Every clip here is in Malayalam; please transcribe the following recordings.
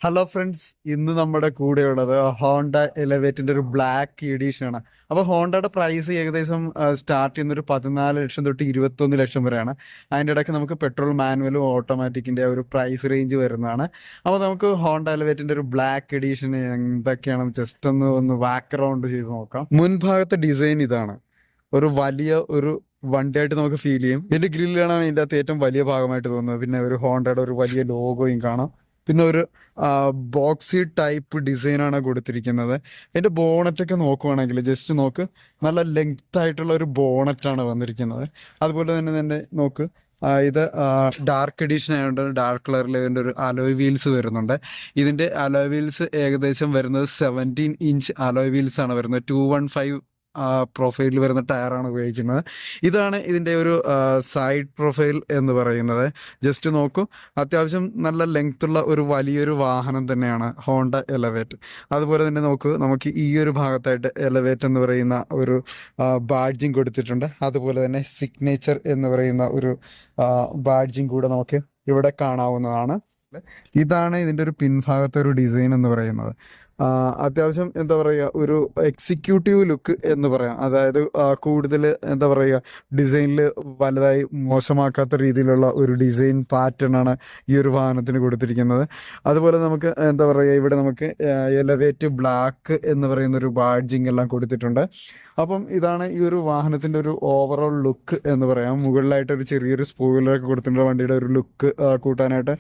ഹലോ ഫ്രണ്ട്സ്, ഇന്ന് നമ്മുടെ കൂടെയുള്ളത് ഹോണ്ട എലവേറ്റിന്റെ ഒരു ബ്ലാക്ക് എഡീഷൻ ആണ്. അപ്പോൾ ഹോണ്ടയുടെ പ്രൈസ് ഏകദേശം സ്റ്റാർട്ട് ചെയ്യുന്ന ഒരു 14 ലക്ഷം തൊട്ട് 21 ലക്ഷം വരെയാണ്. അതിൻ്റെ ഇടയ്ക്ക് നമുക്ക് പെട്രോൾ, മാനുവലും ഓട്ടോമാറ്റിക്കിന്റെ ഒരു പ്രൈസ് റേഞ്ച് വരുന്നതാണ്. അപ്പോൾ നമുക്ക് ഹോണ്ട എലവേറ്റിന്റെ ഒരു ബ്ലാക്ക് എഡീഷൻ എന്തൊക്കെയാണെന്ന് ജസ്റ്റ് ഒന്ന് വാക്ക് അറൗണ്ട് ചെയ്ത് നോക്കാം. മുൻഭാഗത്തെ ഡിസൈൻ ഇതാണ്. ഒരു വലിയ ഒരു വണ്ടിയായിട്ട് നമുക്ക് ഫീൽ ചെയ്യും. ഇതിന്റെ ഗ്രില്ലാണ് ഇതിൻ്റെ അകത്ത് ഏറ്റവും വലിയ ഭാഗമായിട്ട് തോന്നുന്നത്. പിന്നെ ഒരു ഹോണ്ടയുടെ ഒരു വലിയ ലോഗോയും കാണാം. പിന്നെ ഒരു ബോക്സി ടൈപ്പ് ഡിസൈനാണ് കൊടുത്തിരിക്കുന്നത്. അതിൻ്റെ ബോണറ്റൊക്കെ നോക്കുവാണെങ്കിൽ ജസ്റ്റ് നോക്ക്, നല്ല ലെങ്ത് ആയിട്ടുള്ള ഒരു ബോണറ്റാണ് വന്നിരിക്കുന്നത്. അതുപോലെ തന്നെ നോക്ക്, ഇത് ഡാർക്ക് എഡീഷൻ ആയതുകൊണ്ട് ഡാർക്ക് കളറിൽ ഇതിൻ്റെ ഒരു അലോയ് വീൽസ് വരുന്നുണ്ട്. ഇതിൻ്റെ അലോയ് വീൽസ് ഏകദേശം വരുന്നത് 17 ഇഞ്ച് അലോയ് വീൽസ് ആണ് വരുന്നത്. 215 പ്രൊഫൈലിൽ വരുന്ന ടയറാണ് ഉപയോഗിക്കുന്നത്. ഇതാണ് ഇതിൻ്റെ ഒരു സൈഡ് പ്രൊഫൈൽ എന്ന് പറയുന്നത്. ജസ്റ്റ് നോക്കൂ, അത്യാവശ്യം നല്ല ലെങ്ത് ഉള്ള ഒരു വലിയൊരു വാഹനം തന്നെയാണ് ഹോണ്ട എലവേറ്റ്. അതുപോലെ തന്നെ നോക്കൂ, നമുക്ക് ഈ ഒരു ഭാഗത്തായിട്ട് എലവേറ്റ് എന്ന് പറയുന്ന ഒരു ബാഡ്ജിങ് കൊടുത്തിട്ടുണ്ട്. അതുപോലെ തന്നെ സിഗ്നേച്ചർ എന്ന് പറയുന്ന ഒരു ബാഡ്ജിങ് കൂടെ നമുക്ക് ഇവിടെ കാണാവുന്നതാണ്. ഇതാണ് ഇതിൻ്റെ ഒരു പിൻഭാഗത്തെ ഒരു ഡിസൈൻ എന്ന് പറയുന്നത്. അത്യാവശ്യം എന്താ പറയുക, ഒരു എക്സിക്യൂട്ടീവ് ലുക്ക് എന്ന് പറയാം. അതായത് കൂടുതൽ എന്താ പറയുക, ഡിസൈനിൽ വലുതായി മോശമാക്കാത്ത രീതിയിലുള്ള ഒരു ഡിസൈൻ പാറ്റേൺ ആണ് ഈ ഒരു വാഹനത്തിന് കൊടുത്തിരിക്കുന്നത്. അതുപോലെ നമുക്ക് എന്താ പറയുക, ഇവിടെ നമുക്ക് എലവേറ്റ് ബ്ലാക്ക് എന്ന് പറയുന്ന ഒരു ബാഡ്ജിങ് എല്ലാം കൊടുത്തിട്ടുണ്ട്. അപ്പം ഇതാണ് ഈ ഒരു വാഹനത്തിൻ്റെ ഒരു ഓവറോൾ ലുക്ക് എന്ന് പറയാം. മുകളിലായിട്ട് ഒരു ചെറിയൊരു സ്പോയിലറൊക്കെ കൊടുത്തിട്ടുണ്ട് വണ്ടിയുടെ ഒരു ലുക്ക് കൂട്ടാനായിട്ട്.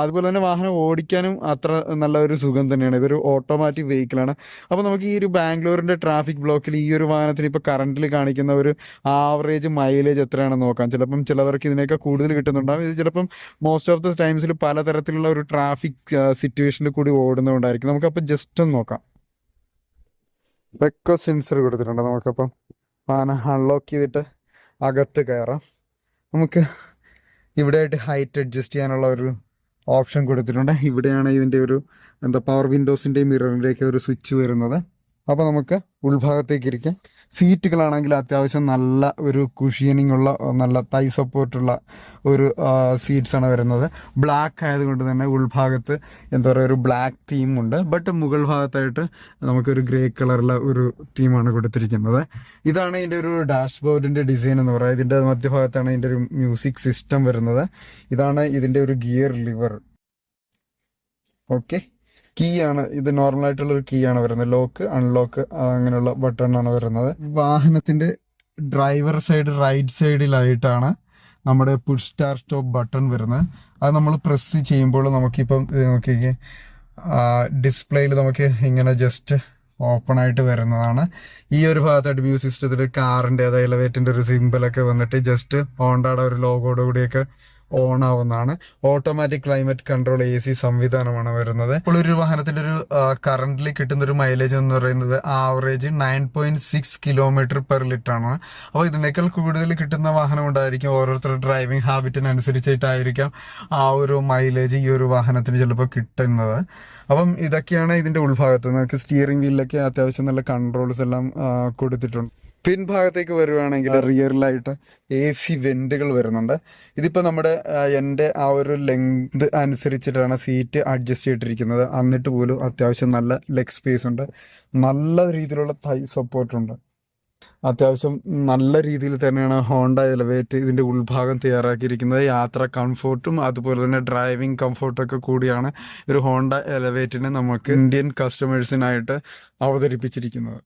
അതുപോലെ തന്നെ വാഹനം ഓടിക്കാനും അത്ര നല്ല ഒരു സുഖം തന്നെയാണ്. ഇതൊരു ഓട്ടോമാറ്റിക് വെഹിക്കിളാണ്. അപ്പോൾ നമുക്ക് ഈ ഒരു ബാംഗ്ലൂരിൻ്റെ ട്രാഫിക് ബ്ലോക്കിൽ ഈ ഒരു വാഹനത്തിന് ഇപ്പോൾ കറണ്ടിൽ കാണിക്കുന്ന ഒരു ആവറേജ് മൈലേജ് എത്രയാണെന്ന് നോക്കാം. ചിലപ്പം ചിലവർക്ക് ഇതിനേക്കാൾ കൂടുതൽ കിട്ടുന്നുണ്ടാകും. ഇത് ചിലപ്പം മോസ്റ്റ് ഓഫ് ദ ടൈംസിൽ പലതരത്തിലുള്ള ഒരു ട്രാഫിക് സിറ്റുവേഷനിൽ കൂടി ഓടുന്നതുകൊണ്ടായിരിക്കും. നമുക്കപ്പോൾ ജസ്റ്റ് ഒന്ന് നോക്കാം. ബെക്കോ സെൻസർ കൊടുത്തിട്ടുണ്ട്. നമുക്കപ്പം വാഹനം അൺലോക്ക് ചെയ്തിട്ട് അകത്ത് കയറാം. നമുക്ക് ഇവിടെയായിട്ട് ഹൈറ്റ് അഡ്ജസ്റ്റ് ചെയ്യാനുള്ള ഒരു ഓപ്ഷൻ കൊടുത്തിട്ടുണ്ട്. ഇവിടെയാണ് ഇതിൻ്റെ ഒരു പവർ വിൻഡോസിൻ്റെയും മിററിൻ്റെയൊക്കെ ഒരു സ്വിച്ച് വരുന്നത്. അപ്പോൾ നമുക്ക് ഉൾഭാഗത്തേക്ക് ഇരിക്കാം. സീറ്റുകളാണെങ്കിൽ അത്യാവശ്യം നല്ല ഒരു കുഷ്യനിങ് ഉള്ള, നല്ല തൈ സപ്പോർട്ടുള്ള ഒരു സീറ്റ്സാണ് വരുന്നത്. ബ്ലാക്ക് ആയതുകൊണ്ട് തന്നെ ഉൾഭാഗത്ത് എന്താ പറയുക, ഒരു ബ്ലാക്ക് തീമുണ്ട്. ബട്ട് മുകൾ ഭാഗത്തായിട്ട് നമുക്കൊരു ഗ്രേ കളറുള്ള ഒരു തീമാണ് കൊടുത്തിരിക്കുന്നത്. ഇതാണ് ഇതിൻ്റെ ഒരു ഡാഷ്ബോർഡിൻ്റെ ഡിസൈൻ എന്ന് പറയുന്നത്. ഇതിൻ്റെ മധ്യഭാഗത്താണ് ഇതിൻ്റെ ഒരു മ്യൂസിക് സിസ്റ്റം വരുന്നത്. ഇതാണ് ഇതിൻ്റെ ഒരു ഗിയർ ലിവർ. ഓക്കെ, കീ ആണ് ഇത്. നോർമൽ ആയിട്ടുള്ള ഒരു കീ ആണ് വരുന്നത്. ലോക്ക്, അൺലോക്ക് അങ്ങനെയുള്ള ബട്ടൺ ആണ് വരുന്നത്. വാഹനത്തിന്റെ ഡ്രൈവർ സൈഡ് റൈറ്റ് സൈഡിലായിട്ടാണ് നമ്മുടെ പുഷ് സ്റ്റാർട്ട് സ്റ്റോപ്പ് ബട്ടൺ വരുന്നത്. അത് നമ്മൾ പ്രസ് ചെയ്യുമ്പോൾ നമുക്കിപ്പം നോക്കിക്കേ, ഡിസ്പ്ലേയിൽ നമുക്ക് ഇങ്ങനെ ജസ്റ്റ് ഓപ്പൺ ആയിട്ട് വരുന്നതാണ്. ഈ ഒരു ഭാഗത്തായിട്ട് മ്യൂസിക് സിസ്റ്റത്തിൽ കാറിൻ്റെ, അതായത് എലവേറ്റിന്റെ ഒരു സിമ്പിളൊക്കെ വന്നിട്ട് ജസ്റ്റ് ഹോണ്ടയുടെ ഒരു ലോഗോയുടെ കൂടിയൊക്കെ ഓൺ ആവുന്നതാണ്. ഓട്ടോമാറ്റിക് ക്ലൈമറ്റ് കൺട്രോൾ AC സംവിധാനമാണ് വരുന്നത്. ഇപ്പോൾ ഒരു വാഹനത്തിന്റെ ഒരു കറന്റിൽ കിട്ടുന്ന ഒരു മൈലേജ് എന്ന് പറയുന്നത് ആവറേജ് 9.6 km/ലിറ്റർ ആണ്. അപ്പോൾ ഇതിനേക്കാൾ കൂടുതൽ കിട്ടുന്ന വാഹനം ഉണ്ടായിരിക്കും. ഓരോരുത്തരുടെ ഡ്രൈവിംഗ് ഹാബിറ്റിനനുസരിച്ചിട്ടായിരിക്കാം ആ ഒരു മൈലേജ് ഈ ഒരു വാഹനത്തിന് ചിലപ്പോൾ കിട്ടുന്നത്. അപ്പം ഇതൊക്കെയാണ് ഇതിന്റെ ഉൾഭാഗത്ത്. നമുക്ക് സ്റ്റിയറിംഗ് വീലിലൊക്കെ അത്യാവശ്യം നല്ല കൺട്രോൾസ് എല്ലാം കൊടുത്തിട്ടുണ്ട്. പിൻഭാഗത്തേക്ക് വരുവാണെങ്കിൽ റിയറിലായിട്ട് AC വെന്റുകൾ വരുന്നുണ്ട്. ഇതിപ്പോൾ നമ്മുടെ എൻ്റെ ആ ഒരു ലെങ്ത് അനുസരിച്ചിട്ടാണ് സീറ്റ് അഡ്ജസ്റ്റ് ചെയ്തിട്ടിരിക്കുന്നത്. എന്നിട്ട് പോലും അത്യാവശ്യം നല്ല ലെഗ് സ്പേസ് ഉണ്ട്. നല്ല രീതിയിലുള്ള തൈ സപ്പോർട്ടുണ്ട്. അത്യാവശ്യം നല്ല രീതിയിൽ തന്നെയാണ് ഹോണ്ട എലവേറ്റ് ഇതിൻ്റെ ഉൾഭാഗം തയ്യാറാക്കിയിരിക്കുന്നത്. യാത്ര കംഫോർട്ടും അതുപോലെ തന്നെ ഡ്രൈവിംഗ് കംഫോർട്ടൊക്കെ കൂടിയാണ് ഒരു ഹോണ്ട എലവേറ്റിനെ നമുക്ക് ഇന്ത്യൻ കസ്റ്റമേഴ്സിനായിട്ട് അവതരിപ്പിച്ചിരിക്കുന്നത്.